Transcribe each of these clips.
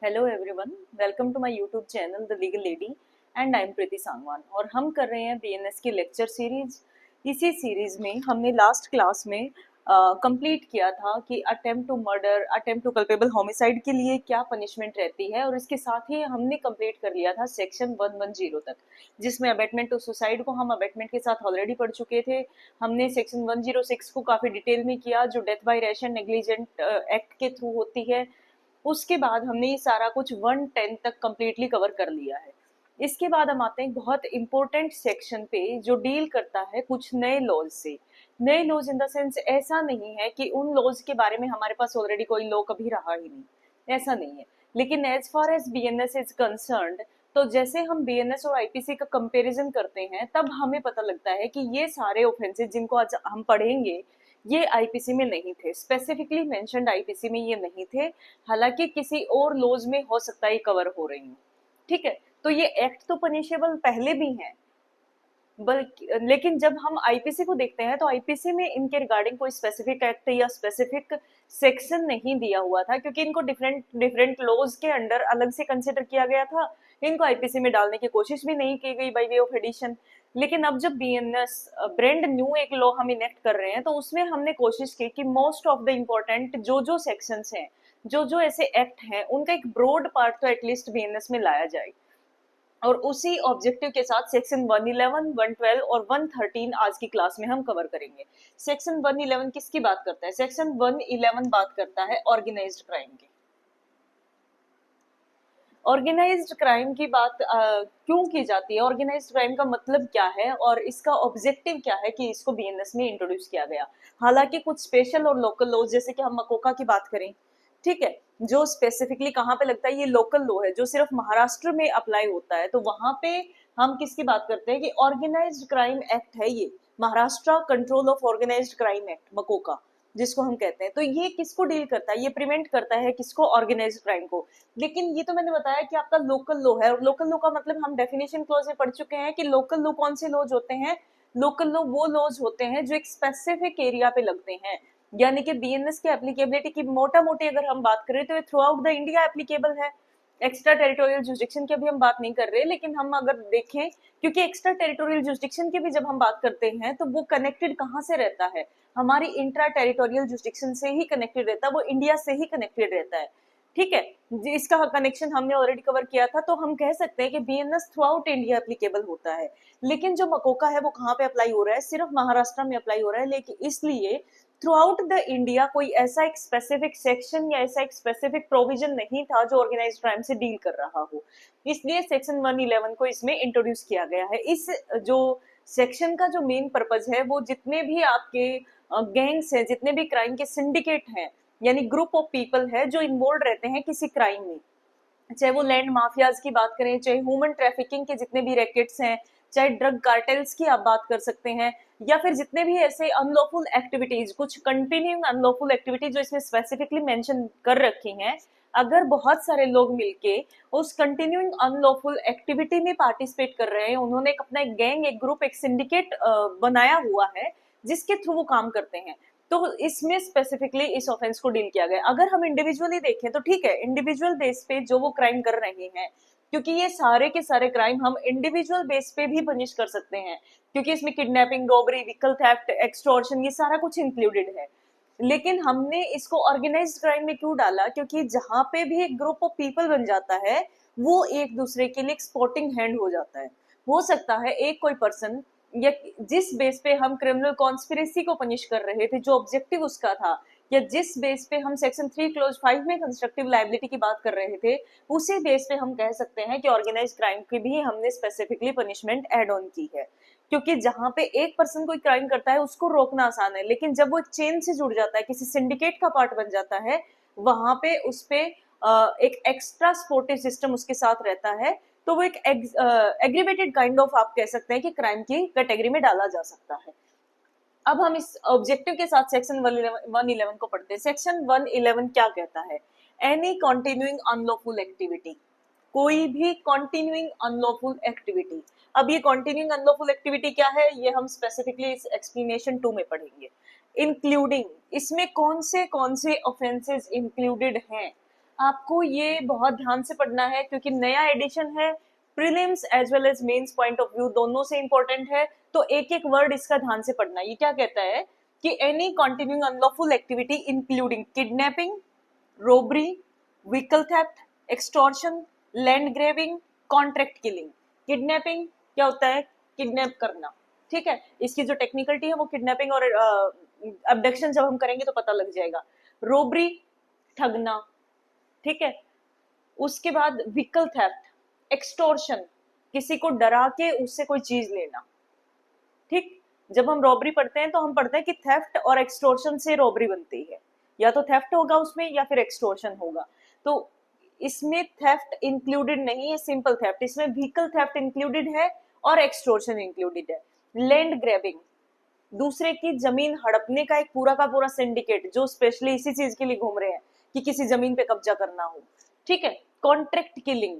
Hello everyone, welcome to my YouTube channel the legal lady and I am Preeti Sangwan. और हम कर रहे हैं बीएनएस की लेक्चर सीरीज। इसी सीरीज में हमने लास्ट क्लास में कंप्लीट किया था कि attempt to murder, attempt to culpable homicide के लिए क्या पनिशमेंट रहती है, और इसके साथ ही हमने कंप्लीट कर लिया था सेक्शन 110 तक, जिसमें अबेटमेंट टू सुसाइड को हम अबेटमेंट के साथ ऑलरेडी पढ़ चुके थे। हमने सेक्शन 106 को काफी डिटेल में किया, जो death by rash and negligent act के थ्रू होती है। उसके बाद हमने ये सारा कुछ 110 तक कंप्लीटली कवर कर लिया है। इसके बाद हम आते हैं बहुत इंपॉर्टेंट सेक्शन पे, जो डील करता है कुछ नए लॉज से। नए लॉज इन द सेंस ऐसा नहीं है कि उन लॉज के बारे में हमारे पास ऑलरेडी कोई लॉ कभी रहा ही नहीं, ऐसा नहीं है। लेकिन as far as BNS is concerned, तो जैसे हम बीएनएस और आईपीसी का कंपैरिजन करते हैं तब हमें पता लगता है कि ये सारे ऑफेंसेस जिनको आज हम पढ़ेंगे ये आईपीसी में नहीं थे, स्पेसिफिकली मेंशन्ड आईपीसी में ये नहीं थे। हालांकि किसी और लॉज में हो सकता है कवर हो रही हूँ, ठीक है। तो ये एक्ट तो पनिशेबल पहले भी हैं, बल्कि लेकिन जब हम आईपीसी को देखते हैं तो आईपीसी में इनके रिगार्डिंग कोई स्पेसिफिक एक्ट या स्पेसिफिक सेक्शन नहीं दिया हुआ था, क्योंकि इनको डिफरेंट डिफरेंट लॉज के अंडर अलग से कंसिडर किया गया था। इनको आईपीसी में डालने की कोशिश भी नहीं की गई बाय वे ऑफ एडिशन। लेकिन अब जब बीएनएस ब्रांड न्यू एक लॉ हम इनेक्ट कर रहे हैं, तो उसमें हमने कोशिश की कि मोस्ट ऑफ द इम्पोर्टेंट जो सेक्शंस हैं, जो ऐसे एक्ट हैं, उनका एक ब्रॉड पार्ट तो एटलीस्ट बीएनएस में लाया जाए। और उसी ऑब्जेक्टिव के साथ सेक्शन 111, 112 और 113 आज की क्लास में हम कवर करेंगे। सेक्शन 111 किसकी बात करता है? सेक्शन 111 बात करता है ऑर्गेनाइज्ड क्राइम की। ऑर्गेनाइज्ड क्राइम की बात क्यों की जाती है? ऑर्गेनाइज्ड क्राइम का मतलब क्या है और इसका ऑब्जेक्टिव क्या है कि इसको बीएनएस में इंट्रोड्यूस किया गया? हालांकि कुछ स्पेशल और लोकल लॉ, जैसे कि हम मकोका की बात करें, ठीक है, जो स्पेसिफिकली कहाँ पे लगता है, ये लोकल लॉ है जो सिर्फ महाराष्ट्र में अप्लाई होता है। तो वहां पे हम किसकी बात करते हैं कि ऑर्गेनाइज्ड क्राइम एक्ट है ये, Maharashtra control of organised crime act, MCOCA जिसको हम कहते हैं। तो ये किसको डील करता है? ये प्रिवेंट करता है किसको? ऑर्गेनाइज्ड क्राइम को। लेकिन ये तो मैंने बताया कि आपका लोकल लॉ है, और लोकल लॉ का मतलब हम डेफिनेशन क्लॉज में पढ़ चुके हैं कि लोकल लॉ कौन से लॉज होते हैं। लोकल लॉ वो लॉज होते हैं जो एक स्पेसिफिक एरिया पे लगते हैं, यानी कि बीएनएस की एप्लीकेबिलिटी की मोटा मोटी अगर हम बात करें तो ये through out the India applicable है। एक्स्ट्रा टेरिटोरियल जुरिस्डिक्शन की अभी हम बात नहीं कर रहे, लेकिन हम अगर देखें, क्योंकि एक्स्ट्रा टेरिटोरियल जुरिस्डिक्शन की भी जब हम बात करते हैं तो वो कनेक्टेड कहाँ से रहता है? हमारी इंट्रा टेरिटोरियल जुरिस्डिक्शन से ही कनेक्टेड रहता है, वो इंडिया से ही कनेक्टेड रहता है, ठीक है। इसका कनेक्शन हमने ऑलरेडी कवर किया था। तो हम कह सकते हैं कि BNS through out India applicable होता है। लेकिन जो मकोका है वो कहाँ पे अप्लाई हो रहा है? सिर्फ महाराष्ट्र में अप्लाई हो रहा है। लेकिन इसलिए थ्रू आउट द इंडिया कोई ऐसा एक स्पेसिफिक सेक्शन या ऐसा एक स्पेसिफिक प्रोविजन नहीं था जो ऑर्गेनाइज्ड क्राइम से डील कर रहा हो। इसलिए सेक्शन 111 को इसमें इंट्रोड्यूस किया गया है। इस जो सेक्शन का जो मेन पर्पज है, वो जितने भी आपके गैंग्स हैं, जितने भी क्राइम के सिंडिकेट हैं, यानी ग्रुप ऑफ पीपल है जो इन्वॉल्व रहते हैं किसी क्राइम में, चाहे वो लैंड माफियाज की बात करें, चाहे ह्यूमन ट्रैफिकिंग के जितने भी रैकेट्स हैं, चाहे ड्रग कार्टेल्स की आप बात कर सकते हैं, या फिर जितने भी ऐसे अनलॉफुल एक्टिविटीज, कुछ कंटिन्यूइंग अनलॉफुल एक्टिविटीज जो इसमें स्पेसिफिकली मेंशन कर रखी हैं, अगर बहुत सारे लोग मिलके उस कंटिन्यूइंग अनलॉफुल एक्टिविटी में पार्टिसिपेट कर रहे हैं, उन्होंने अपना एक गैंग, एक ग्रुप, एक सिंडिकेट बनाया हुआ है जिसके थ्रू वो काम करते हैं, तो इसमें स्पेसिफिकली इस ऑफेंस को डील किया गया। अगर हम इंडिविजुअली देखें तो ठीक है, इंडिविजुअल बेस पे जो वो क्राइम कर रहे हैं, क्योंकि ये सारे के सारे क्राइम हम इंडिविजुअल बेस पे भी पनिश कर सकते हैं, क्योंकि इसमें kidnapping, robbery, vehicle theft, extortion, ये सारा कुछ इंक्लूडेड है। लेकिन हमने इसको ऑर्गेनाइज्ड क्राइम में क्यों डाला? क्योंकि जहां पे भी एक ग्रुप ऑफ पीपल बन जाता है, वो एक दूसरे के लिए एक सपोर्टिंग हैंड हो जाता है। हो सकता है एक कोई पर्सन, या जिस बेस पे हम क्रिमिनल कॉन्स्पिरेसी को पनिश कर रहे थे, जो ऑब्जेक्टिव उसका था, या जिस बेस पे हम सेक्शन 3 क्लोज 5 में कंस्ट्रक्टिव लायबिलिटी की बात कर रहे थे, उसी बेस पे हम कह सकते हैं कि ऑर्गेनाइज्ड क्राइम की भी हमने स्पेसिफिकली पनिशमेंट एड ऑन की है। क्योंकि जहां पे एक पर्सन कोई क्राइम करता है उसको रोकना आसान है, लेकिन जब वो एक चेन से जुड़ जाता है, किसी सिंडिकेट का पार्ट बन जाता है, वहां पे उस पे एक एक्स्ट्रा सपोर्टिव सिस्टम उसके साथ रहता है, तो वो एक एग्रीवेटेड काइंड ऑफ, आप कह सकते हैं कि क्राइम की कैटेगरी में डाला जा सकता है। अब हम इस ऑब्जेक्टिव के साथ सेक्शन 111 को पढ़ते हैं। सेक्शन 111 क्या कहता है? एनी कंटिन्यूइंग अनलॉफुल एक्टिविटी, कोई भी कंटिन्यूइंग अनलॉफुल एक्टिविटी। अब ये कंटिन्यूइंग अनलॉफुल एक्टिविटी क्या है, ये हम स्पेसिफिकली इस एक्सप्लेनेशन 2 में पढ़ेंगे। इंक्लूडिंग, इसमें कौन से ऑफेंसेस इंक्लूडेड हैं? आपको ये बहुत ध्यान से पढ़ना है क्योंकि नया एडिशन है, prelims as well as mains point of view दोनों से इंपॉर्टेंट है, तो एक एक वर्ड इसका ध्यान से पढ़ना। ये क्या कहता है कि any continuing unlawful activity including kidnapping, robbery, vehicle theft, extortion, land grabbing, contract killing. Kidnapping क्या होता है? किडनैप करना, ठीक है। इसकी जो टेक्निकलिटी है वो किडनैपिंग और अबडक्शन जब हम करेंगे तो पता लग जाएगा। रोबरी, ठगना, ठीक है। उसके बाद व्हीकल थेफ्ट, एक्सटॉर्शन, किसी को डरा के उससे कोई चीज लेना, ठीक। जब हम रॉबरी पढ़ते हैं तो हम पढ़ते हैं कि थेफ्ट और एक्सटॉर्शन से रॉबरी बनती है, या तो थेफ्ट होगा उसमें या फिर एक्सटॉर्शन होगा। तो इसमें थेफ्ट इंक्लूडेड नहीं है, सिंपल थेफ्ट, इसमें व्हीकल थेफ्ट इंक्लूडेड है और एक्सटॉर्शन इंक्लूडेड है। लैंड ग्रैबिंग, दूसरे की जमीन हड़पने का एक पूरा का पूरा सिंडिकेट जो स्पेशली इसी चीज के लिए घूम रहे हैं कि किसी जमीन पे कब्जा करना हो, ठीक है। कॉन्ट्रैक्ट किलिंग,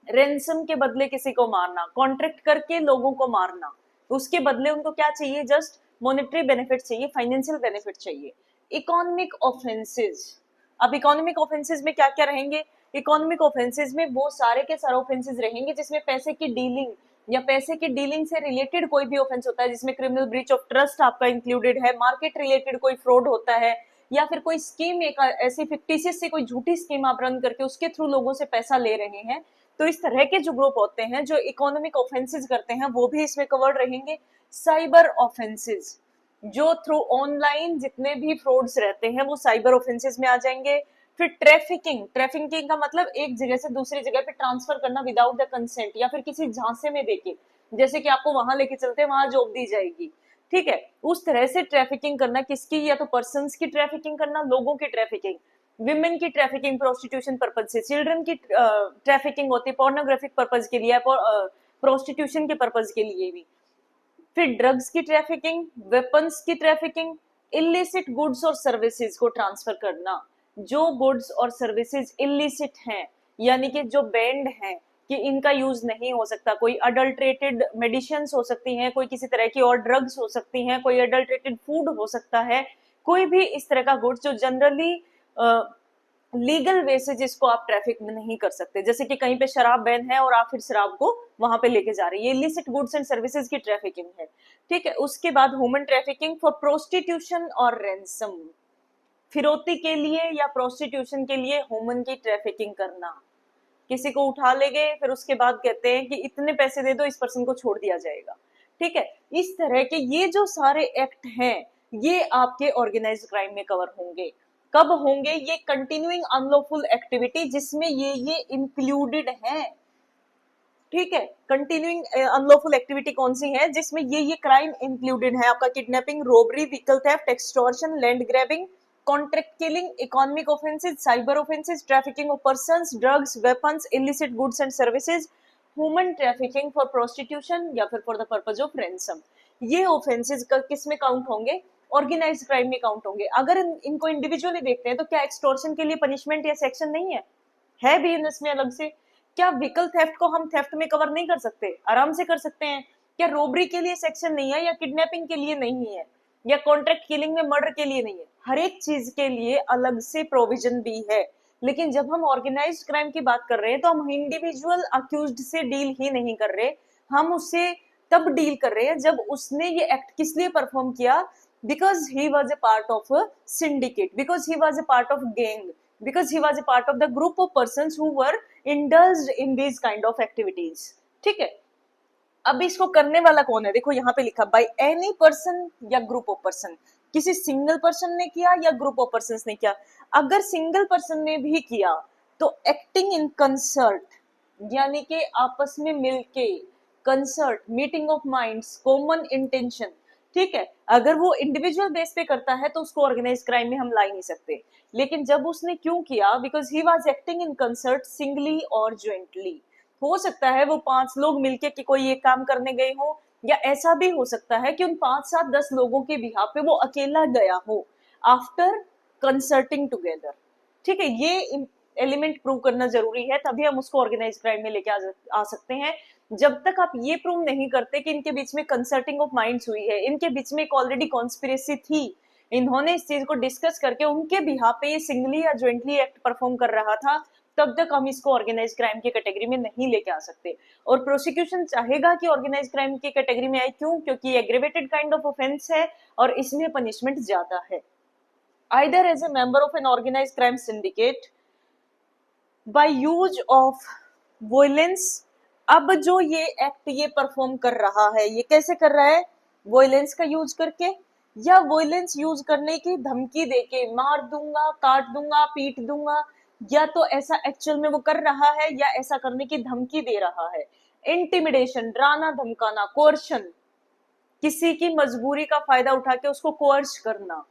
रेंसम के बदले किसी को मारना, कॉन्ट्रैक्ट करके लोगों को मारना, उसके बदले उनको क्या चाहिए? जस्ट मॉनेटरी बेनिफिट चाहिए, फाइनेंशियल बेनिफिट चाहिए। इकोनॉमिक ऑफेंसेस, अब इकोनॉमिक ऑफेंसेस में क्या क्या रहेंगे? इकोनॉमिक ऑफेंसेस में वो सारे के सारे ऑफेंसेस रहेंगे जिसमें पैसे की डीलिंग या पैसे की डीलिंग से रिलेटेड कोई भी ऑफेंस होता है, जिसमें क्रिमिनल ब्रीच ऑफ ट्रस्ट आपका इंक्लूडेड है, मार्केट रिलेटेड कोई फ्रॉड होता है, या फिर कोई स्कीम एक ऐसी फिक्टिशियस से कोई झूठी स्कीम आप रन करके उसके थ्रू लोगों से पैसा ले रहे हैं। तो इस तरह के जो ग्रुप होते हैं जो इकोनॉमिक ऑफेंसेस करते हैं वो भी इसमें कवर्ड रहेंगे। साइबर ऑफेंसेस, जो थ्रू ऑनलाइन जितने भी फ्रॉड्स रहते हैं वो साइबर ऑफेंसेस में आ जाएंगे। फिर ट्रैफिकिंग, ट्रैफिकिंग का मतलब एक जगह से दूसरी जगह पे ट्रांसफर करना विदाउट द कंसेंट, या फिर किसी झांसे में देके, जैसे कि आपको वहां लेके चलते हैं वहां जॉब दी जाएगी, ठीक है, उस तरह से ट्रैफिकिंग करना। किसकी? या तो पर्सन्स की ट्रैफिकिंग करना, लोगों की ट्रैफिकिंग, विमेन की ट्रैफिकिंग प्रोस्टिट्यूशन पर्पज से, चिल्ड्रन की ट्रैफिकिंग होती है पोर्नोग्राफिक पर्पज के लिए, प्रोस्टिट्यूशन के पर्पज के लिए भी। फिर ड्रग्स की ट्रैफिकिंग, वेपन्स की ट्रैफिकिंग, इलिसिट गुड्स और सर्विसेज को ट्रांसफर करना, जो गुड्स और सर्विसेज इलिसिट हैं यानी कि जो बैंड हैं कि इनका यूज नहीं हो सकता, कोई अडल्ट्रेटेड मेडिसिन हो सकती हैं, कोई किसी तरह की और ड्रग्स हो सकती हैं, कोई अडल्ट्रेटेड फूड हो सकता है, कोई भी इस तरह का गुड्स जो जनरली लीगल वे से जिसको आप ट्रैफिक में नहीं कर सकते, जैसे कि कहीं पे शराब बैन है और आप फिर शराब को वहां पे लेके जा रही है, इलिसिट गुड्स एंड सर्विसेज की ट्रैफिकिंग है, ठीक है। उसके बाद ह्यूमन ट्रैफिकिंग फॉर प्रोस्टिट्यूशन और रैंसम, फिरौती के लिए या प्रोस्टिट्यूशन के लिए ह्यूमन की ट्रैफिकिंग करना, किसी को उठा ले गए फिर उसके बाद कहते हैं कि इतने पैसे दे दो इस पर्सन को छोड़ दिया जाएगा, ठीक है। इस तरह के ये जो सारे एक्ट हैं ये आपके ऑर्गेनाइज्ड क्राइम में कवर होंगे। कब होंगे? ये कंटिन्यूइंग अनलॉफुल एक्टिविटी जिसमें ये इंक्लूडेड है, ठीक है। कंटिन्यूइंग अनलॉफुल एक्टिविटी कौन सी है? जिसमें ये क्राइम इंक्लूडेड है आपका, kidnapping, robbery, vehicle theft, extortion, land grabbing, contract killing, economic offences, cyber offences, trafficking of persons, drugs, weapons, illicit goods and services, human trafficking for prostitution या फिर for the purpose of ransom. ये offences किस में count होंगे? Organised crime में count होंगे। अगर इनको इंडिविजुअली देखते हैं तो क्या एक्सटॉर्शन के लिए पनिशमेंट या सेक्शन नहीं है भी इसमें अलग से? क्या व्हीकल थेफ्ट को हम थेफ्ट में कवर नहीं कर सकते? आराम से कर सकते हैं। क्या रोबरी के लिए सेक्शन नहीं है, या किडनैपिंग के लिए नहीं है, या कॉन्ट्रैक्ट किलिंग में मर्डर के लिए नहीं है? हर एक चीज के लिए अलग से प्रोविजन भी है। लेकिन जब हम ऑर्गेनाइज्ड क्राइम की बात कर रहे हैं तो हम इंडिविजुअल अक्यूज्ड से डील ही नहीं कर रहे, हम उससे तब डील कर रहे हैं जब उसने ये एक्ट किस लिए परफॉर्म किया, because he was a part of syndicate, because he was a part of gang, because he was a part of the group of persons who were indulged in these kind of activities, ठीक है। अब इसको करने वाला कौन है? देखो यहाँ पे लिखा बाय एनी पर्सन या ग्रुप ऑफ पर्सन, किसी सिंगल पर्सन ने किया या ग्रुप ऑफ पर्सन ने किया। अगर सिंगल पर्सन ने भी किया तो एक्टिंग इन कंसर्ट यानी कि आपस में मिलके, concert, meeting of minds, common intention, ठीक है। अगर वो इंडिविजुअल बेस पे करता है तो उसको ऑर्गेनाइज क्राइम में हम ला ही नहीं सकते। लेकिन जब उसने क्यों किया? Because he was acting in concert singly और ज्वाइंटली। हो सकता है वो 5 लोग मिलके कि कोई एक काम करने गए हो, या ऐसा भी हो सकता है कि उन 5, 7, 10 लोगों के बिहाफ पे वो अकेला गया हो आफ्टर कंसर्टिंग टुगेदर, ठीक है। ये एलिमेंट प्रूव करना जरूरी है, तभी हम उसको ऑर्गेनाइज क्राइम में लेके आ सकते हैं। जब तक आप ये प्रूव नहीं करते कि इनके बीच में कंसर्टिंग ऑफ माइंड्स हुई है, इनके बीच में एक ऑलरेडी कॉन्स्पिरेसी थी, इन्होंने इस चीज को डिस्कस करके उनके बिहाफ पे ये सिंगली या ज्वाइंटली एक्ट परफॉर्म कर रहा था, तब तक हम इसको ऑर्गेनाइज क्राइम की कैटेगरी में नहीं लेके आ सकते। और प्रोसिक्यूशन चाहेगा कि ऑर्गेनाइज क्राइम की कैटेगरी में आए, क्यों? क्योंकि एग्रीवेटेड काइंड ऑफ ऑफेंस है और इसमें पनिशमेंट ज्यादा है। Either as a member of an organise crime syndicate by use of violence. अब जो ये एक्ट ये परफॉर्म कर रहा है, ये कैसे कर रहा है? वोलेंस का यूज करके, या वोलेंस यूज करने की धमकी देके, मार दूंगा, काट दूंगा, पीट दूंगा, या तो ऐसा एक्चुअल में वो कर रहा है या ऐसा करने की धमकी दे रहा है। इंटिमिडेशन, डराना धमकाना, कोर्शन, किसी की मजबूरी का फायदा उठा के उसको कोर्स करना।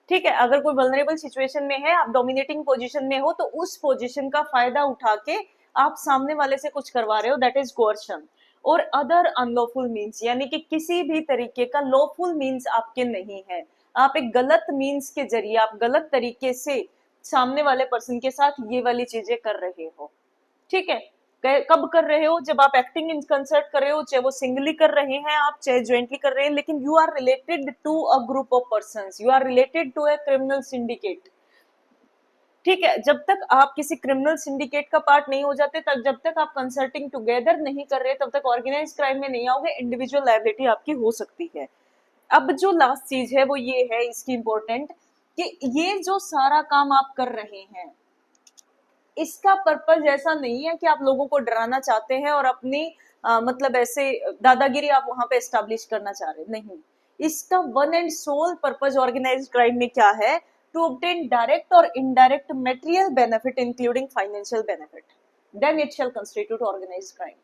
ठीक है, अगर कोई वल्नरेबल सिचुएशन में है, आप डोमिनेटिंग पोजीशन में हो, तो उस पोजीशन का फायदा उठा के आप सामने वाले से कुछ करवा रहे हो, दैट इज कोर्शन। और अदर अनलॉफुल मीन्स, यानी कि किसी भी तरीके का लॉफुल मीन्स आपके नहीं है, आप एक गलत मीन्स के जरिए, आप गलत तरीके से सामने वाले पर्सन के साथ ये वाली चीजें कर रहे हो। ठीक है, कब कर रहे हो? जब आप एक्टिंग इन कंसर्ट कर रहे हो, चाहे वो सिंगली कर रहे हैं आप, चाहे ज्वाइंटली कर रहे हैं, लेकिन you are related to a group of persons, you are related to a criminal syndicate. ठीक है, जब तक आप किसी क्रिमिनल सिंडिकेट का पार्ट नहीं हो जाते, तब जब तक आप कंसल्टिंग टुगेदर नहीं कर रहे, तब तक ऑर्गेनाइज क्राइम में नहीं आओगे, इंडिविजुअल लायबिलिटी आपकी हो सकती है। अब जो लास्ट चीज है वो ये है इसकी इंपॉर्टेंट, कि ये जो सारा काम आप कर रहे हैं, इसका पर्पज ऐसा नहीं है कि आप लोगों को डराना चाहते हैं और अपनी मतलब ऐसे दादागिरी आप वहां पे एस्टेब्लिश करना चाह रहे, नहीं। इसका one and sole purpose organised crime में क्या है? टू ऑब्टेन डायरेक्ट और indirect material benefit including financial benefit, then it shall constitute organised crime.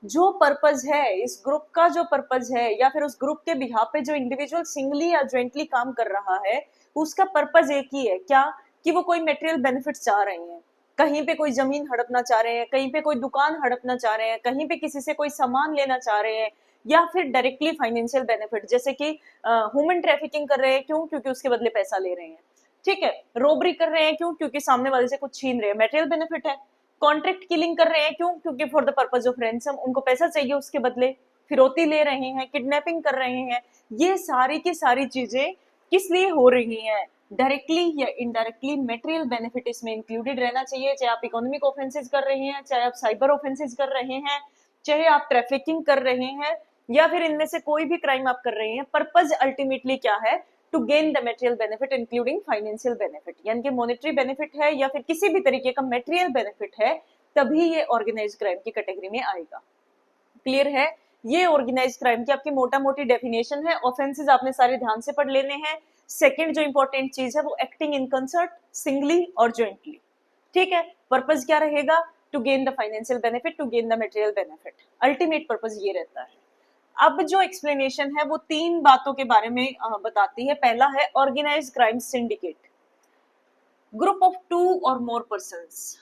जो पर्पज है इस ग्रुप का, जो पर्पज है, या फिर उस ग्रुप के बिहाफ पे जो इंडिविजुअल सिंगली या ज्वाइंटली काम कर रहा है, उसका पर्पज एक ही है, क्या? कि वो कोई मटेरियल बेनिफिट चाह रहे हैं, कहीं पे कोई जमीन हड़पना चाह रहे हैं, कहीं पे कोई दुकान हड़पना चाह रहे हैं, कहीं पे किसी से कोई सामान लेना चाह रहे हैं, या फिर डायरेक्टली फाइनेंशियल बेनिफिट, जैसे कि ह्यूमन ट्रैफिकिंग कर रहे हैं, क्यों? क्योंकि उसके बदले पैसा ले रहे हैं। ठीक है, रोबरी कर रहे हैं, क्यों? क्योंकि सामने वाले से कुछ छीन रहे हैं, मटेरियल बेनिफिट है। कॉन्ट्रैक्ट किलिंग कर रहे हैं, क्यों? क्योंकि for the purpose of ransom, उनको पैसा चाहिए उसके बदले, फिरौती ले रहे हैं, किडनैपिंग कर रहे हैं। ये सारी की सारी चीजें किस लिए हो रही हैं? डायरेक्टली या इनडायरेक्टली मटेरियल बेनिफिट इसमें इंक्लूडेड रहना चाहिए, चाहे आप इकोनॉमिक ऑफेंसेस कर रहे हैं, चाहे आप साइबर ऑफेंसेस कर रहे हैं, चाहे आप ट्रैफिकिंग कर रहे हैं, या फिर इनमें से कोई भी क्राइम आप कर रहे हैं। पर्पज अल्टीमेटली क्या है? To gain the material benefit including financial benefit, यानी कि मॉनेटरी बेनिफिट है या फिर किसी भी तरीके का मटेरियल बेनिफिट है, तभी ये ऑर्गेनाइज्ड क्राइम की कैटेगरी में आएगा। क्लियर है? ये ऑर्गेनाइज्ड क्राइम की आपकी मोटा मोटी डेफिनेशन है। ऑफेंसेस आपने सारे ध्यान से पढ़ लेने हैं। सेकंड जो इंपॉर्टेंट चीज है वो एक्टिंग इन कंसर्ट, सिंगली और ज्वाइंटली। ठीक है, पर्पज क्या रहेगा? To gain the financial benefit, to gain the material benefit, ultimate purpose ये रहता है। अब जो एक्सप्लेनेशन है वो तीन बातों के बारे में बताती है। पहला है organised crime syndicate, group of 2 और मोर पर्संस।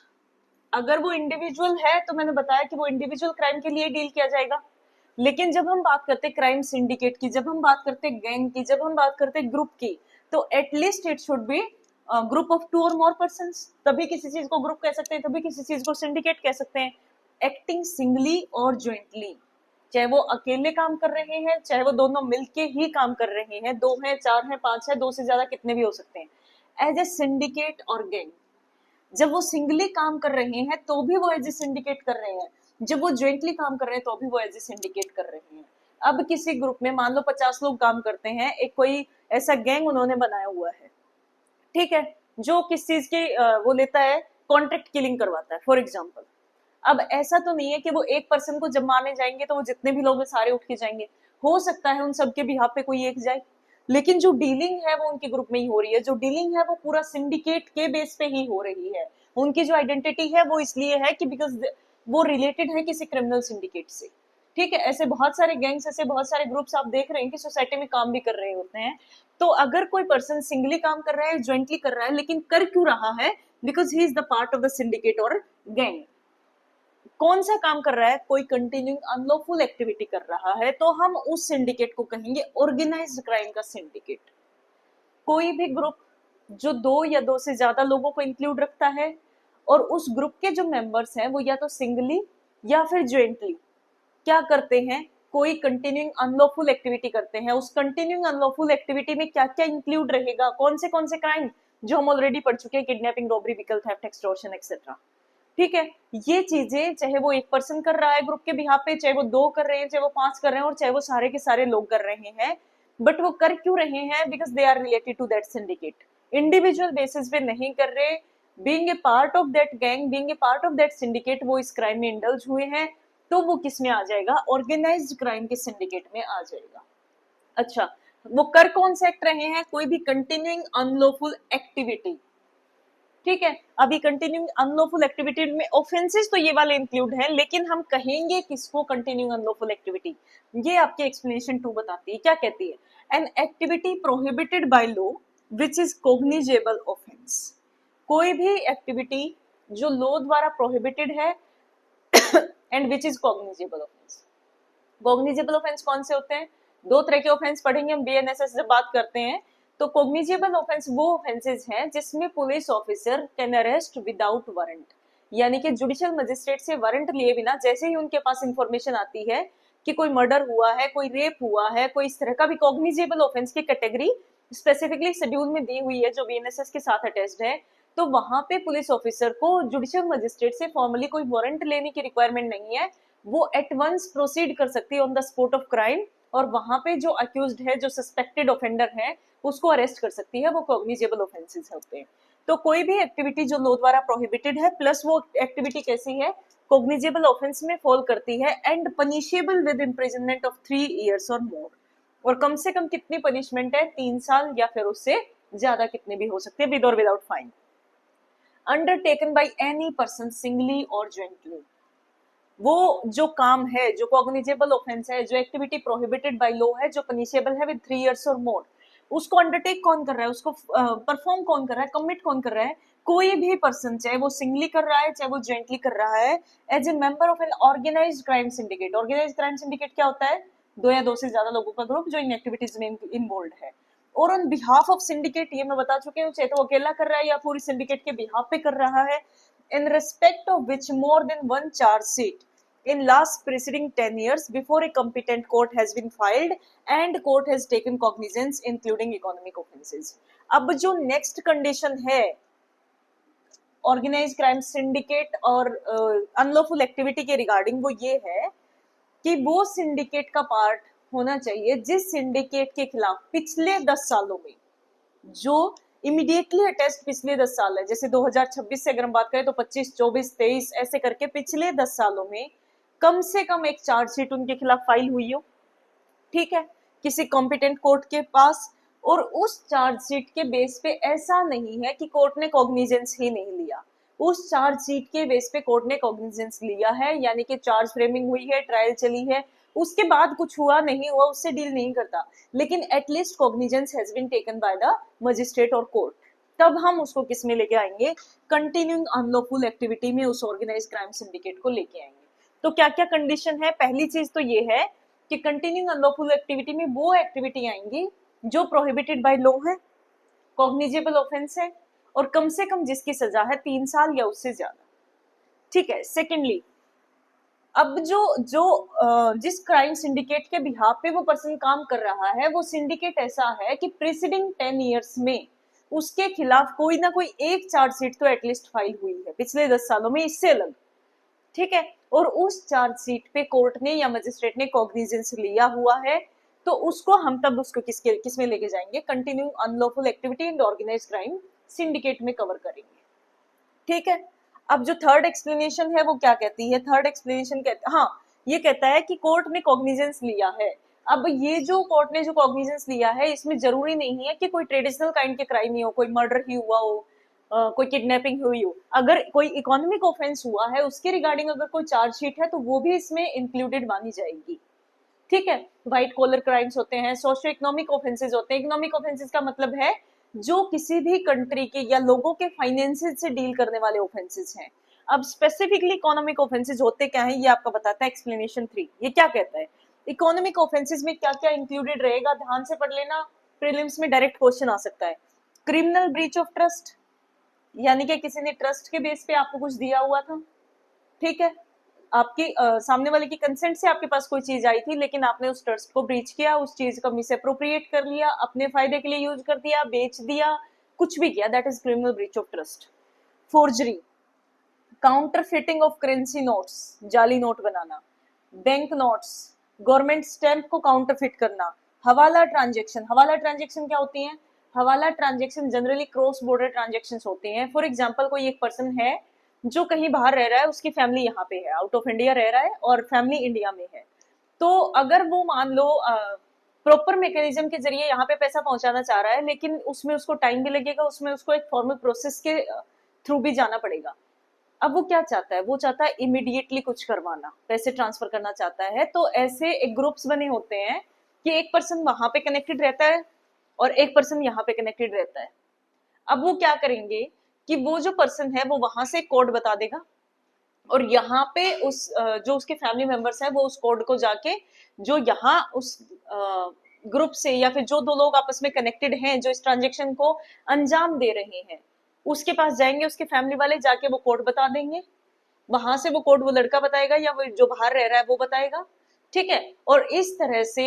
अगर वो इंडिविजुअल है तो मैंने बताया कि वो इंडिविजुअल क्राइम के लिए डील किया जाएगा, लेकिन जब हम बात करते क्राइम सिंडिकेट की, जब हम बात करते गैंग की, जब हम बात करते ग्रुप की, तो at least it should be group of 2 और मोर पर्संस, तभी किसी चीज को ग्रुप कह सकते हैं, तभी किसी चीज को सिंडिकेट कह सकते हैं। एक्टिंग सिंगली और ज्वाइंटली, चाहे वो अकेले काम कर रहे हैं, चाहे वो दोनों मिलके ही काम कर रहे हैं, 2 हैं, 4 हैं, 5 है, 2 से ज्यादा कितने भी हो सकते हैं, एज ए सिंडिकेट और गैंग। जब वो सिंगली काम कर रहे हैं तो भी वो एज ए सिंडिकेट कर रहे हैं, जब वो ज्वाइंटली काम कर रहे हैं तो भी वो एज ए सिंडिकेट कर रहे हैं। अब किसी ग्रुप में मान लो 50 लोग काम करते हैं, एक कोई ऐसा गैंग उन्होंने बनाया हुआ है, ठीक है, जो किस चीज के वो लेता है, कॉन्ट्रैक्ट किलिंग करवाता है फॉर एग्जाम्पल। अब ऐसा तो नहीं है कि वो एक पर्सन को जब मारने जाएंगे तो वो जितने भी लोग हैं सारे उठ के जाएंगे, हो सकता है उन सबके बिहाफ पे कोई एक जाए, लेकिन जो डीलिंग है वो उनके ग्रुप में ही हो रही है, जो डीलिंग है वो पूरा सिंडिकेट के बेस पे ही हो रही है। उनकी जो आइडेंटिटी है वो इसलिए है कि बिकॉज वो रिलेटेड है किसी क्रिमिनल सिंडिकेट से। ठीक है, ऐसे बहुत सारे गैंग्स, ऐसे बहुत सारे ग्रुप्स आप देख रहे हैं कि सोसाइटी में काम भी कर रहे होते हैं। तो अगर कोई पर्सन सिंगली काम कर रहा है, ज्वाइंटली कर रहा है, लेकिन कर क्यों रहा है? Because he is the part of the syndicate और गैंग। कौन सा काम कर रहा है? कोई कंटिन्यूइंग अनलॉफुल एक्टिविटी कर रहा है, तो हम उस सिंडिकेट को कहेंगे ऑर्गेनाइज्ड क्राइम का सिंडिकेट। कोई भी ग्रुप जो 2 या 2 से ज्यादा लोगों को इंक्लूड रखता है और उस ग्रुप के जो मेंबर्स हैं वो या तो सिंगली या फिर ज्वाइंटली क्या करते हैं, कोई कंटिन्यूइंग अनलॉफुल एक्टिविटी करते हैं, उस कंटिन्यूइंग अनलॉफुल एक्टिविटी में क्या क्या इंक्लूड रहेगा, कौन से क्राइम जो हम ऑलरेडी पढ़ चुके हैं, kidnapping, robbery, vehicle theft, extortion etcetera. ठीक है, ये चीजें चाहे वो एक पर्सन कर रहा है ग्रुप के बिहाफ पे, चाहे वो 2 कर रहे हैं, चाहे वो 5 कर रहे हैं, और चाहे वो सारे के सारे लोग कर रहे हैं, बट वो कर क्यों रहे हैं? Because they are related to that syndicate. Individual basis पे नहीं कर रहे, being a part of that gang, being a part of that syndicate, वो इस क्राइम में इंडल्ज हुए हैं, तो वो किस में आ जाएगा? ऑर्गेनाइज्ड क्राइम के सिंडिकेट में आ जाएगा। अच्छा, वो कर कौन से एक्ट रहे हैं? कोई भी कंटिन्यूइंग अनलॉफुल एक्टिविटी। ठीक है, अभी कंटिन्यूइंग अनलॉफुल एक्टिविटी में ऑफेंसेस तो ये वाले इंक्लूड हैं, लेकिन हम कहेंगे किसको कंटिन्यूइंग अनलॉफुल एक्टिविटी? ये आपके एक्सप्लेनेशन 2 बताती है, क्या कहती है? An activity prohibited by law which is cognizable offence. कोई भी एक्टिविटी जो लॉ द्वारा प्रोहिबिटेड है and which is cognizable offence. Cognizable offence कौन से होते हैं? 2 तरह के ऑफेंस पढ़ेंगे हम बीएनएसएस जब बात करते हैं। तो कॉग्निजेबल ऑफेंस वो ऑफेंसेस हैं जिसमें police officer can arrest without warrant, यानी कि जुडिशियल मजिस्ट्रेट से वारंट लिए बिना जैसे ही उनके पास इंफॉर्मेशन आती है कि कोई मर्डर हुआ है, कोई रेप हुआ है, कोई इस तरह का भी कॉग्निजेबल ऑफेंस की कैटेगरी स्पेसिफिकली शेड्यूल में दी हुई है जो बीएनएसएस के साथ अटैच्ड है, तो वहां पे पुलिस ऑफिसर को जुडिशियल मजिस्ट्रेट से फॉर्मली कोई वारंट लेने की रिक्वायरमेंट नहीं है, वो एट वंस प्रोसीड कर सकती है on the spot of crime, और वहां पे जो अक्यूज्ड है, जो सस्पेक्टेड ऑफेंडर है, उसको अरेस्ट कर सकती है। वो कॉग्निजेबल ऑफेंसेस होते हैं। तो कोई भी एक्टिविटी जो लॉ द्वारा प्रोहिबिटेड है, प्लस वो एक्टिविटी कैसी है, कॉग्निजेबल ऑफेंस में फॉल करती है, and punishable with imprisonment of 3 years और मोर। और कम से कम कितनी पनिशमेंट है? 3 साल या फिर उससे ज्यादा कितने भी हो सकते हैं, विद और without fine. Undertaken by any person singly और ज्वाइंटली। वो जो काम है, जो कॉग्निजेबल ऑफेंस है, जो एक्टिविटी प्रोहिबिटेड बाय लॉ है, जो पनिशेबल है विद 3 years और मोर, उसको अंडरटेक कौन कर रहा है, उसको परफॉर्म कौन कर रहा है, कमिट कौन कर रहा है? कोई भी पर्सन, चाहे वो सिंगली कर रहा है, चाहे वो ज्वाइंटली कर रहा है, as a member of an organised crime syndicate. Organised crime syndicate क्या होता है? 2 या 2 से ज्यादा लोगों का ग्रुप जो इन एक्टिविटीज में इन्वॉल्व है। और ऑन बिहाफ ऑफ सिंडिकेट, ये मैं बता चुकी हूँ, चाहे तो अकेला कर रहा है या पूरी सिंडिकेट के बिहाफ पे कर रहा है, in respect of which more than one charge sheet in last preceding 10 years before a competent court has been filed and court has taken cognizance including economic offenses। अब जो नेक्स्ट कंडीशन है organised crime syndicate और unlawful activity के regarding, वो ये है कि वो सिंडिकेट का पार्ट होना चाहिए जिस सिंडिकेट के खिलाफ पिछले 10 सालों में, जो इमीडिएटली अटैच्ड पिछले 10 साल है, जैसे 2026 से अगर हम बात करें तो 25, 24, 23 ऐसे करके पिछले 10 सालों में कम से कम एक चार्जशीट उनके खिलाफ फाइल हुई हो, ठीक है, किसी कॉम्पिटेंट कोर्ट के पास, और उस चार्जशीट के बेस पे ऐसा नहीं है कि कोर्ट ने कॉग्निजेंस ही नहीं लिया, उस चार्जशीट के बेस पे कोर्ट ने कॉग्निजेंस लिया है, यानी कि चार्ज फ्रेमिंग हुई है, ट्रायल चली है, उसके बाद कुछ हुआ नहीं हुआ उससे डील नहीं करता, लेकिन at least cognizance has been taken by the magistrate और कोर्ट, तब हम उसको किस में लेके आएंगे? कंटिन्यूइंग अनलॉफुल एक्टिविटी में उस ऑर्गेनाइज्ड क्राइम सिंडिकेट को लेके आएंगे। तो क्या क्या कंडीशन है? पहली चीज तो ये है कि कंटिन्यूइंग अनलॉफुल एक्टिविटी में वो एक्टिविटी आएंगी जो प्रोहिबिटेड बाय लॉ है, कॉग्निजेबल ऑफेंस है, और कम से कम जिसकी सजा है 3 साल या उससे ज्यादा। ठीक है। सेकेंडली, अब जिस क्राइम सिंडिकेट के बिहाफ पे वो पर्सन काम कर रहा है, वो सिंडिकेट ऐसा है कि प्रीसीडिंग 10 years में उसके खिलाफ कोई ना कोई एक चार्जशीट तो एटलीस्ट फाइल हुई है पिछले 10 सालों में, इससे अलग, ठीक है, और उस चार्जशीट पे कोर्ट ने या मजिस्ट्रेट ने कॉग्निजेंस लिया हुआ है, तो उसको हम तब उसको किसमें लेके जाएंगे? Continuing unlawful activity and organised crime syndicate में कवर करेंगे। ठीक है। अब जो थर्ड एक्सप्लेनेशन है वो क्या कहती है? थर्ड एक्सप्लेनेशन कहता, हाँ, ये कहता है कि कोर्ट ने कॉग्निजेंस लिया है। अब ये जो कोर्ट ने जो कॉग्निजेंस लिया है, इसमें जरूरी नहीं है कि कोई ट्रेडिशनल काइंड के क्राइम ही हो, कोई मर्डर ही हुआ हो, कोई किडनैपिंग हुई हो, अगर कोई इकोनॉमिक ऑफेंस हुआ है उसके रिगार्डिंग अगर कोई चार्जशीट है तो वो भी इसमें इंक्लूडेड मानी जाएगी। ठीक है। व्हाइट कॉलर क्राइम्स होते हैं, सोशियो इकोनॉमिक ऑफेंसेस होते हैं। इकोनॉमिक ऑफेंसेस का मतलब है जो किसी भी कंट्री के या लोगों के फाइनेंसेस से डील करने वाले ऑफेंसेस हैं। अब स्पेसिफिकली इकोनॉमिक ऑफेंसेस होते क्या है, ये आपका बताता है एक्सप्लेनेशन 3। ये क्या कहता है? इकोनॉमिक ऑफेंसेस में क्या क्या इंक्लूडेड रहेगा, ध्यान से पढ़ लेना, प्रीलिम्स में डायरेक्ट क्वेश्चन आ सकता है। क्रिमिनल ब्रीच ऑफ ट्रस्ट, यानी कि किसी ने ट्रस्ट के बेस पे आपको कुछ दिया हुआ था, ठीक है, आपकी सामने वाले की कंसेंट से आपके पास कोई चीज आई थी, लेकिन आपने उस ट्रस्ट को ब्रीच किया, उस चीज को मिस अप्रोप्रिएट कर लिया, अपने फायदे के लिए यूज कर दिया, बेच दिया, कुछ भी किया, that is criminal breach of trust. Forgery, counterfeiting of currency notes, जाली नोट बनाना, बैंक नोट्स, गवर्नमेंट स्टैंप को काउंटरफिट करना, हवाला ट्रांजेक्शन। हवाला ट्रांजेक्शन क्या होती है? Hawala transaction generally cross border transaction होते हैं। फॉर एग्जाम्पल, कोई एक पर्सन है जो कहीं बाहर रह रहा है, उसकी फैमिली यहाँ पे है, आउट ऑफ इंडिया रह रहा है और फैमिली इंडिया में है, तो अगर वो मान लो प्रॉपर मैकेनिज्म के जरिए यहाँ पे पैसा पहुंचाना चाह रहा है, लेकिन उसमें उसको टाइम भी लगेगा, उसमें उसको एक फॉर्मल प्रोसेस के थ्रू भी जाना पड़ेगा। अब वो क्या चाहता है? वो चाहता है इमीडिएटली कुछ करवाना, पैसे ट्रांसफर करना चाहता है। तो ऐसे एक ग्रुप्स बने होते हैं कि एक पर्सन वहां पे कनेक्टेड रहता है और एक पर्सन यहाँ पे कनेक्टेड रहता है। अब वो क्या करेंगे कि वो जो पर्सन है वो वहां से कोड बता देगा और यहाँ पे उस जो उसके फैमिली मेंबर्स हैं वो उस कोड को जाके जो यहाँ उस ग्रुप से या फिर जो दो लोग आपस में कनेक्टेड हैं जो इस ट्रांजेक्शन को अंजाम दे रहे हैं उसके पास जाएंगे, उसके फैमिली वाले जाके वो कोड बता देंगे, वहां से वो कोड वो लड़का बताएगा या वो जो बाहर रह रहा है वो बताएगा, ठीक है। और इस तरह से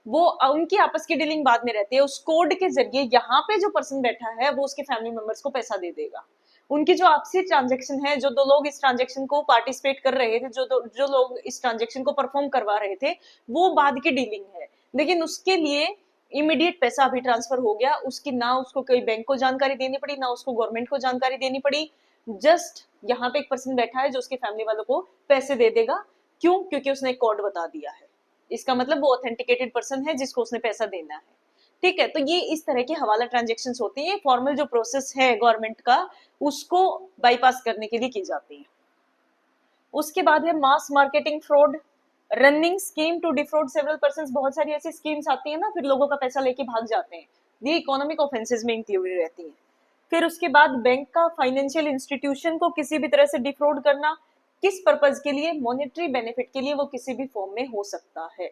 वो उनकी आपस की डीलिंग बाद में रहती है। उस कोड के जरिए यहाँ पे जो पर्सन बैठा है वो उसके फैमिली मेंबर्स को पैसा दे देगा। उनकी जो आपसी ट्रांजेक्शन है, जो दो लोग इस ट्रांजेक्शन को पार्टिसिपेट कर रहे थे, जो लोग इस ट्रांजेक्शन को परफॉर्म करवा रहे थे, वो बाद की डीलिंग है। लेकिन उसके लिए इमीडिएट पैसा अभी ट्रांसफर हो गया, उसकी ना उसको कोई बैंक को जानकारी देनी पड़ी, ना उसको गवर्नमेंट को जानकारी देनी पड़ी। जस्ट यहाँ पे एक पर्सन बैठा है जो उसके फैमिली वालों को पैसे दे देगा। क्यों? क्योंकि उसने एक कोड बता दिया है। इसका मतलब वो ऑथेंटिकेटेड पर्सन है जिसको उसने पैसा देना है, ठीक है। तो ये इस तरह की हवाला ट्रांजेक्शन्स होती है। फॉर्मल जो प्रोसेस है गवर्नमेंट का उसको बाईपास करने के लिए की जाती है। उसके बाद है mass marketing fraud, running scheme to defraud several persons. बहुत सारी ऐसी स्कीम्स आती है ना, फिर लोगों का पैसा लेके भाग जाते हैं, ये इकोनॉमिक ऑफेंसेस में इंक्लूडेड रहती है। फिर उसके बाद बैंक का फाइनेंशियल इंस्टीट्यूशन को किसी भी तरह से डिफ्रॉड करना, किस पर्पज के लिए? मॉनेटरी बेनिफिट के लिए, वो किसी भी फॉर्म में हो सकता है।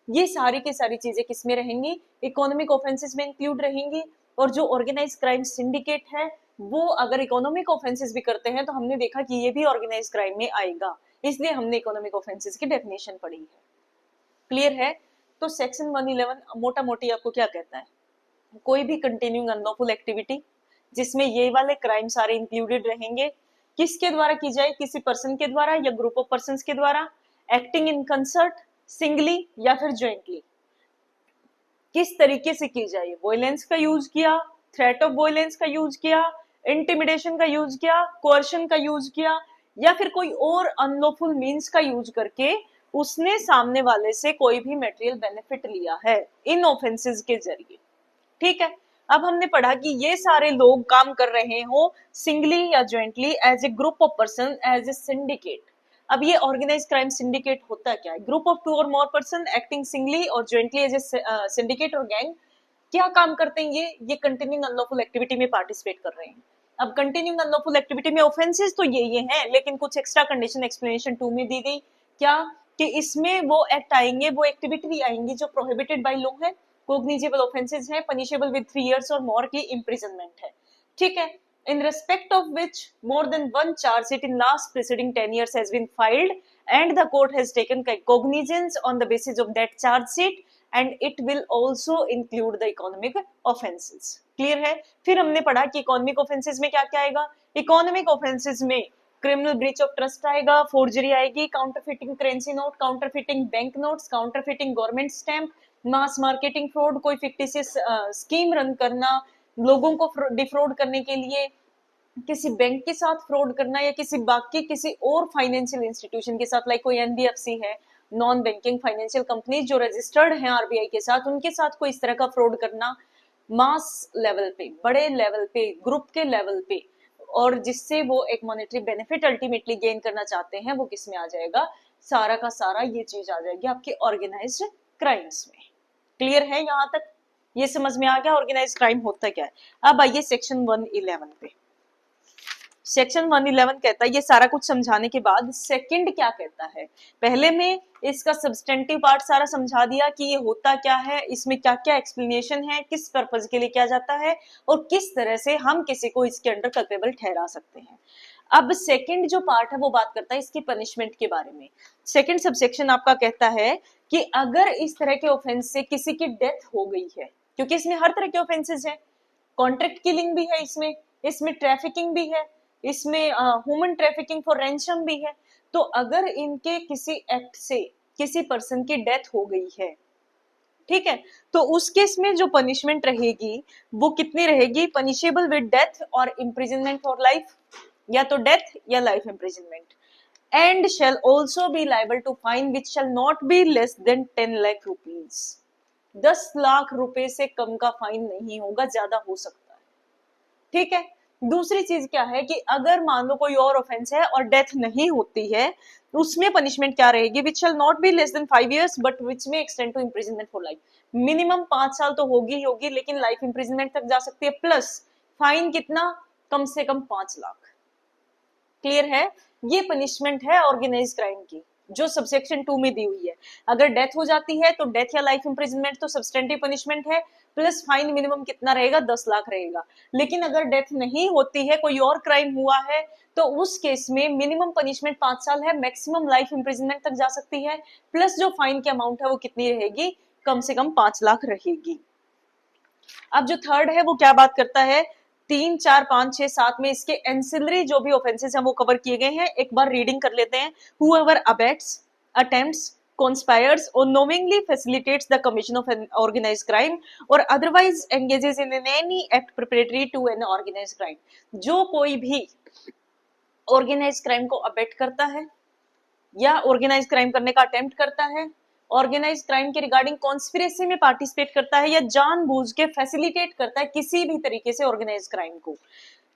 ये सारी की सारी चीजें किसमें रहेंगी? इकोनॉमिक ऑफेंसेस में इंक्लूड रहेंगी। और जो ऑर्गेनाइज क्राइम सिंडिकेट है वो अगर इकोनॉमिक ऑफेंसेस भी करते हैं तो हमने देखा कि ये भी ऑर्गेनाइज क्राइम में आएगा, इसलिए हमने इकोनॉमिक ऑफेंसेस की डेफिनेशन पढ़ी है। क्लियर है? तो सेक्शन 111 मोटा मोटी आपको क्या कहता है? कोई भी कंटिन्यूइंग अनलॉफुल एक्टिविटी जिसमें ये वाले क्राइम सारे इंक्लूडेड रहेंगे, किसके द्वारा की जाए? किसी पर्सन के द्वारा या ग्रुप ऑफ पर्संस के द्वारा, एक्टिंग इन कंसर्ट, सिंगली या फिर ज्वाइंटली, किस तरीके से की जाए? वॉयलेंस का यूज किया, थ्रेट ऑफ वॉयलेंस का यूज किया, इंटिमिडेशन का यूज किया, कोर्शन का यूज किया, या फिर कोई और अनलॉफुल मीन्स का यूज करके उसने सामने वाले से कोई भी मटेरियल बेनिफिट लिया है इन ऑफेंसेस के जरिए, ठीक है। अब हमने पढ़ा कि ये सारे लोग काम कर रहे हो सिंगली या jointly, as a group of person, as a syndicate. अब ये ऑर्गेनाइज क्राइम सिंडिकेट होता क्या है? ग्रुप ऑफ 2 और मोर पर्सन एक्टिंग सिंगली और ज्वाइंटली एज ए सिंडिकेट और गैंग। क्या काम करते हैं ये कंटिन्यूइंग अनलॉफुल एक्टिविटी में पार्टिसिपेट कर रहे हैं। अब कंटिन्यूइंग अनलॉफुल एक्टिविटी में ऑफेंसेस तो ये हैं, लेकिन कुछ एक्स्ट्रा कंडीशन एक्सप्लेनेशन 2 में दी गई। क्या? कि इसमें वो एक्ट आएंगे, वो एक्टिविटी आएंगी जो प्रोहिबिटेड बाय लॉ है, कोग्निजेबल ऑफेंसेस है, पनिशेबल विद 3 years और मोर की इम्प्रिजनमेंट है, ठीक है। In respect of which more than one charge sheet in last preceding 10 years has been filed and the court has taken cognizance on the basis of that charge sheet and it will also include the economic offenses. Clear है? फिर हमने पढ़ा कि economic offences में क्या क्या आएगा। Economic offences में क्रिमिनल ब्रीच ऑफ ट्रस्ट आएगा, फोर्जरी आएगी, counterfeiting currency note, counterfeiting bank notes, counterfeiting government stamp, mass marketing fraud, कोई फिक्टिशियस स्कीम रन करना, लोगों को डिफ्रॉड करने के लिए किसी बैंक के साथ फ्रॉड करना या किसी बाकी किसी और फाइनेंशियल इंस्टीट्यूशन के साथ, लाइक कोई एनबीएफसी है, नॉन बैंकिंग फाइनेंशियल कंपनी जो रजिस्टर्ड है आरबीआई के साथ, उनके साथ कोई इस तरह का फ्रॉड करना मास लेवल पे, बड़े लेवल पे, ग्रुप के लेवल पे, और जिससे वो एक मॉनेटरी बेनिफिट अल्टीमेटली गेन करना चाहते हैं, वो किस में आ जाएगा? सारा का सारा ये चीज आ जाएगी आपके ऑर्गेनाइज्ड क्राइम्स में। क्लियर है यहाँ तक? ये समझ में आ गया ऑर्गेनाइज्ड क्राइम होता क्या है। अब आइए सेक्शन 111 पे। सेक्शन 111 कहता है, ये सारा कुछ समझाने के बाद सेकंड क्या कहता है? पहले में इसका सब्सटेंटिव पार्ट सारा समझा दिया कि ये होता क्या है, इसमें क्या क्या एक्सप्लेनेशन है, किस पर्पज के लिए किया जाता है और किस तरह से हम किसी को इसके अंडर कल्पेबल ठहरा सकते हैं। अब सेकंड जो पार्ट है वो बात करता है इसकी पनिशमेंट के बारे में। सेकंड सबसेक्शन आपका कहता है कि अगर इस तरह के ऑफेंस से किसी की डेथ हो गई है, क्योंकि इसमें हर तरह के ऑफेंसेस हैं, कॉन्ट्रैक्ट किलिंग भी है इसमें, इसमें ट्रैफिकिंग भी है, इसमें ह्यूमन ट्रैफिकिंग फॉर रैंसम भी है। तो अगर इनके किसी एक्ट से किसी पर्सन की डेथ हो गई है, ठीक है, तो उस केस में जो पनिशमेंट रहेगी वो कितनी रहेगी, पनिशेबल विद डेथ और इम्प्रिजनमेंट फॉर लाइफ, या तो डेथ या life imprisonment, and shall also be liable to fine which shall not be less than 10 lakh rupees. 10 lakh रुपए से कम का फाइन नहीं होगा, ज्यादा हो सकता है, ठीक है। दूसरी चीज क्या है कि अगर मान लो कोई और ऑफेंस है और डेथ नहीं होती है, उसमें पनिशमेंट क्या रहेगी, which shall not be less than 5 years but which में extend to imprisonment for life. Minimum 5 साल तो होगी ही होगी, लेकिन लाइफ इम्प्रिजनमेंट तक जा सकती है, प्लस फाइन कितना, कम से कम 5 लाख। क्लियर है, ये पनिशमेंट है ऑर्गेनाइज क्राइम की जो सबसेक्शन 2 में दी हुई है। अगर डेथ हो जाती है तो डेथ या लाइफ इम्प्रिजनमेंट तो सब्सटेंटिव पनिशमेंट है, प्लस फाइन मिनिमम कितना रहेगा, 10 लाख रहेगा। लेकिन अगर डेथ नहीं होती है, कोई और क्राइम हुआ है, तो उस केस में मिनिमम पनिशमेंट 5 साल है, मैक्सिमम लाइफ इम्प्रिजनमेंट तक जा सकती है, प्लस जो फाइन की अमाउंट है वो कितनी रहेगी, कम से कम 5 लाख रहेगी। अब जो थर्ड है वो क्या बात करता है, 3, 4, 5, 6, 7 में इसके एंसिलरी जो भी ऑफेंसेस हैं वो कवर किए गए हैं। एक बार रीडिंग कर लेते हैं। Whoever abets, attempts, conspires or knowingly facilitates the commission of an organized crime or otherwise engages in any act preparatory to an organized crime। जो कोई भी ऑर्गेनाइज क्राइम को अबेट करता है या ऑर्गेनाइज क्राइम करने का अटेम्प्ट करता है, ऑर्गेनाइज क्राइम के रिगार्डिंग कॉन्स्पिरेसी में पार्टिसिपेट करता है, या जानबूझ के फैसिलिटेट करता है किसी भी तरीके से ऑर्गेनाइज क्राइम को,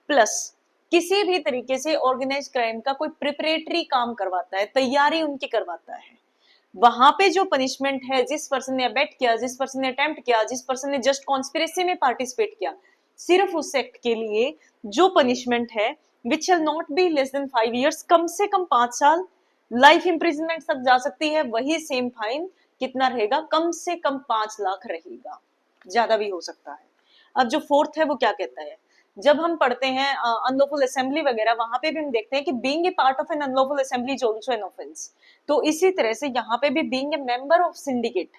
प्लस किसी भी तरीके से ऑर्गेनाइज क्राइम का कोई प्रिपरेटरी काम करवाता है, तैयारी उनकी करवाता है, वहां पे जो पनिशमेंट है, जिस पर्सन ने अबेट किया, जिस पर्सन ने अटेम्प्ट किया, जिस पर्सन ने जस्ट कॉन्स्पिरेसी में पार्टिसिपेट किया, सिर्फ उस एक्ट के लिए जो पनिशमेंट है, which shall not be less than 5 years, कम से कम 5 साल, लाइफ इम्प्रिजनमेंट तक जा सकती है, वही सेम फाइन कितना रहेगा, कम से कम 5 लाख रहेगा, ज्यादा भी हो सकता है। अब जो फोर्थ है वो क्या कहता है, जब हम पढ़ते हैं अनलॉफुल असेंबली वगैरह, वहां पे भी हम देखते हैं कि being a part of an unlawful assembly is also an offence. तो इसी तरह से यहाँ पे भी being a member of syndicate,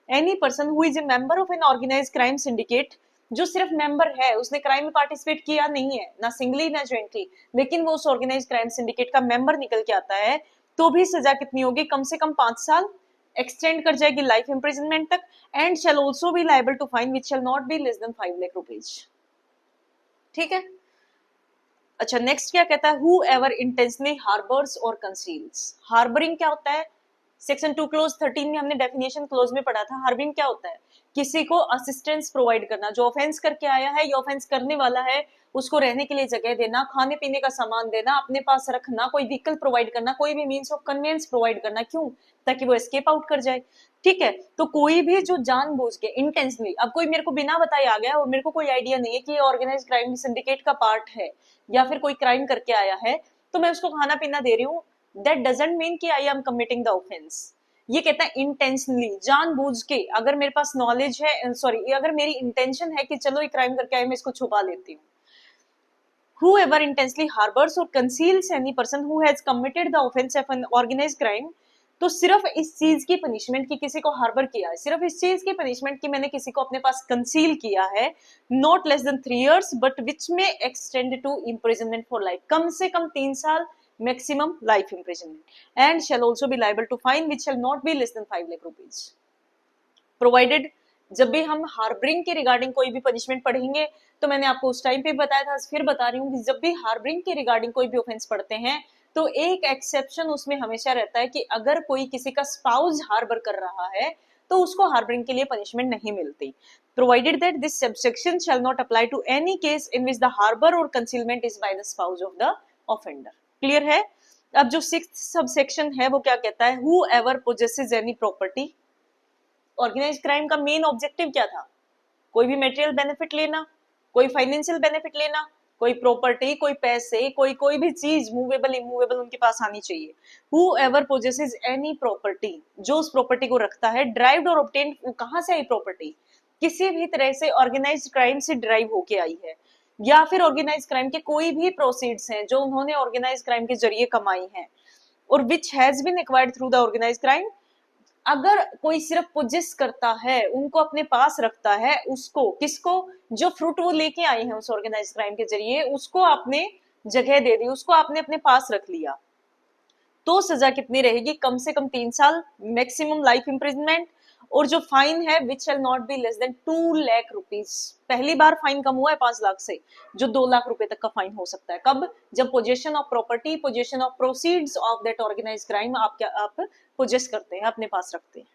any person who is a member of an organise crime syndicate, जो सिर्फ मेंबर है, उसने क्राइम में पार्टिसिपेट किया नहीं है, ना सिंगली ना ज्वाइंटली, लेकिन वो उस ऑर्गेनाइज क्राइम सिंडिकेट का मेंबर निकल के आता है, तो भी सजा कितनी होगी, कम से कम 5 साल, एक्सटेंड कर जाएगी लाइफ इम्प्रिजनमेंट तक, and shall also be liable to fine which shall not be less than 5 lakh rupees. ठीक है। अच्छा, नेक्स्ट क्या कहता है, whoever intentionally harbors or conceals। Harbouring क्या होता है, सेक्शन 2 क्लोज 13 में हमने डेफिनेशन क्लोज में पढ़ा था। हार्बरिंग क्या होता है, किसी को असिस्टेंस प्रोवाइड करना, जो ऑफेंस करके आया है या ऑफेंस करने वाला है, उसको रहने के लिए जगह देना, खाने पीने का सामान देना, अपने पास रखना, कोई व्हीकल प्रोवाइड करना, कोई भी मीन्स ऑफ कन्वेंस प्रोवाइड करना, क्यों, ताकि वो एस्केप आउट कर जाए। ठीक है, तो कोई भी जो जानबूझ के इंटेंशनली, अब कोई मेरे को बिना बताए आ गया और मेरे को कोई आइडिया नहीं है कि ये ऑर्गेनाइज क्राइम सिंडिकेट का पार्ट है या फिर कोई क्राइम करके आया है, तो मैं उसको खाना पीना दे रही हूँ, दैट डजंट मीन कि I am committing the offence. ये कहता है इंटेंशनली, जानबूझ के, अगर मेरे पास नॉलेज है, सॉरी, अगर मेरी इंटेंशन है कि चलो ये क्राइम करके आए, मैं इसको छुपा लेती हूँ। Whoever intentionally harbors or conceals any person who has committed the offense of an organized crime, तो सिर्फ इस चीज की पनिशमेंट की किसी को हार्बर किया है, सिर्फ इस चीज की पनिशमेंट की मैंने किसी को अपने पास कंसील किया है, not less than 3 years but which में extend to imprisonment for life, कम से कम 3 साल, maximum life imprisonment, and shall also be liable to fine which shall not be less than 5 lakh rupees, provided. जब भी हम हार्बरिंग के रिगार्डिंग कोई भी पनिशमेंट पढ़ेंगे, तो मैंने आपको उस टाइम पे बताया था, फिर बता रही हूँ कि जब भी हार्बरिंग के रिगार्डिंग कोई भी ऑफेंस पढ़ते हैं, तो एक एक्सेप्शन उसमें हमेशा रहता है कि अगर कोई किसी का स्पाउस हार्बर कर रहा है, तो उसको हार्बरिंग के लिए पनिशमेंट नहीं मिलती, provided that this subsection shall not apply to any case in which the harbour or concealment is by the spouse of the offender. Clear है। अब जो 6th सबसेक्शन है वो क्या कहता है, whoever possesses any property। Organise crime का main objective क्या था, कोई भी मटेरियल बेनिफिट लेना, कोई फाइनेंशियल बेनिफिट लेना, कोई प्रॉपर्टी, कोई पैसे, कोई भी चीज मूवेबल इमूवेबल उनके पास आनी चाहिए। Whoever possesses any property, जो उस प्रॉपर्टी को रखता है, ड्राइव्ड और ऑब्टेन्ड, कहां से आई प्रॉपर्टी, किसी भी तरह से ऑर्गेनाइज्ड क्राइम से ड्राइव होके आई है, या फिर ऑर्गेनाइज क्राइम के कोई भी प्रोसीड्स हैं जो उन्होंने ऑर्गेनाइज क्राइम के जरिए कमाई हैं और which has been acquired through the organise crime, अगर कोई सिर्फ पोजेस करता है, उनको अपने पास रखता है, उसको किसको, जो फ्रूट वो लेके आए हैं उस ऑर्गेनाइज क्राइम के जरिए, उसको आपने जगह दे दी, उसको आपने अपने पास रख लिया, तो सजा कितनी रहेगी, कम से कम 3 साल, मैक्सिमम लाइफ इंप्रिजनमेंट, और जो फाइन है which shall not be less than 2 lakh rupees. पहली बार फाइन कम हुआ है 5 लाख से, जो 2 लाख रुपए तक का फाइन हो सकता है, कब, जब possession of property, possession of proceeds of that organise crime आप पोजेस करते हैं, अपने पास रखते हैं।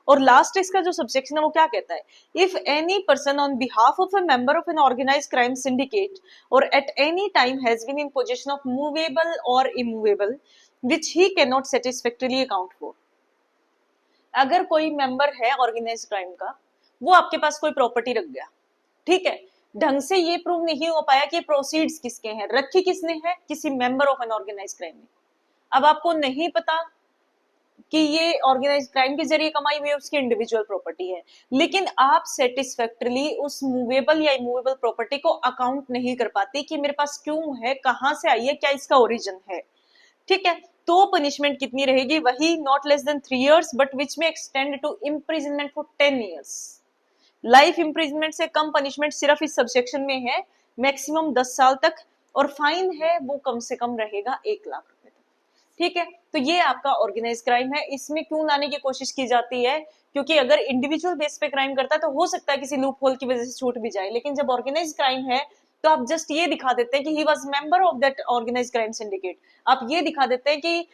और लास्ट इसका जो सबसेक्शन है वो क्या कहता है, if any person on behalf of a member of an organised crime syndicate और at any time has been in possession of movable और immovable which he can not satisfactorily account for, अगर कोई member है organised crime का, वो आपके पास कोई property रख गया, ठीक है, ढंग से ये प्रूव नहीं हो पाया कि प्रोसीड्स किसके हैं, रखी किसने है, किसी member of an organised crime ने, अब आपको नहीं पता कि ये ऑर्गेनाइज क्राइम के जरिए कमाई हुई है, उसकी इंडिविजुअल प्रॉपर्टी है, लेकिन आप सेटिस्फैक्टरली उस मूवेबल या इमूवेबल प्रॉपर्टी को अकाउंट नहीं कर पाते कि मेरे पास क्यों है, कहां से आई है, क्या इसका ओरिजिन है, ठीक है, तो पनिशमेंट कितनी रहेगी, वही not less than 3 years but which में extend to imprisonment for 10 years। Life imprisonment से कम पनिशमेंट सिर्फ इस सबसेक्शन में है, मैक्सिमम 10 साल तक, और फाइन है वो कम से कम रहेगा 1 लाख रुपए तक, ठीक है। तो ये आपका ऑर्गेनाइज क्राइम है, इसमें क्यों लाने की कोशिश की जाती है, क्योंकि अगर इंडिविजुअल बेस पे क्राइम करता है तो हो सकता है किसी लूप होल की वजह से छूट भी जाए, लेकिन जब ऑर्गेनाइज क्राइम है तो आप जस्ट ये दिखा देते हैं कि he was member of that organise crime syndicate, आप ये दिखा देते हैं कि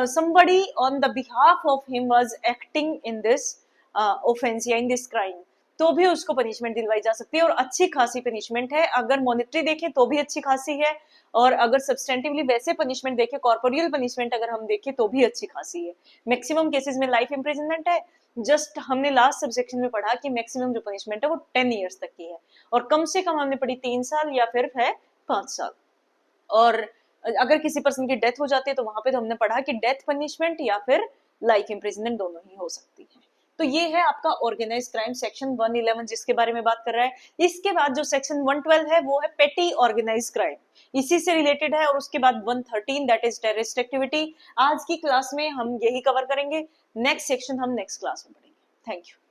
somebody on the behalf of him was acting in this offense या in this crime, तो भी उसको पनिशमेंट दिलवाई जा सकती है, और अच्छी खासी पनिशमेंट है, अगर मॉनिटरी देखें तो भी अच्छी खासी है, और अगर सब्सटेंटिवली वैसे पनिशमेंट देखें, कॉर्पोरियल पनिशमेंट अगर हम देखें तो भी अच्छी खासी है। मैक्सिमम केसेस में लाइफ इंप्रिजनमेंट है, जस्ट हमने लास्ट सबसेक्शन में पढ़ा कि मैक्सिमम जो पनिशमेंट है वो 10 years तक की है, और कम से कम हमने पढ़ी 3 साल या फिर है 5 साल, और अगर किसी पर्सन की डेथ हो जाती है तो वहां पे तो हमने पढ़ा कि डेथ पनिशमेंट या फिर लाइफ इंप्रिजनमेंट दोनों ही हो सकती है। तो ये है आपका ऑर्गेनाइज क्राइम सेक्शन 111 जिसके बारे में बात कर रहा है। इसके बाद जो सेक्शन 112 है वो है पेटी ऑर्गेनाइज क्राइम, इसी से रिलेटेड है, और उसके बाद 113 दैट इज टेररिस्ट एक्टिविटी। आज की क्लास में हम यही कवर करेंगे, नेक्स्ट सेक्शन हम नेक्स्ट क्लास में पढ़ेंगे। Thank you.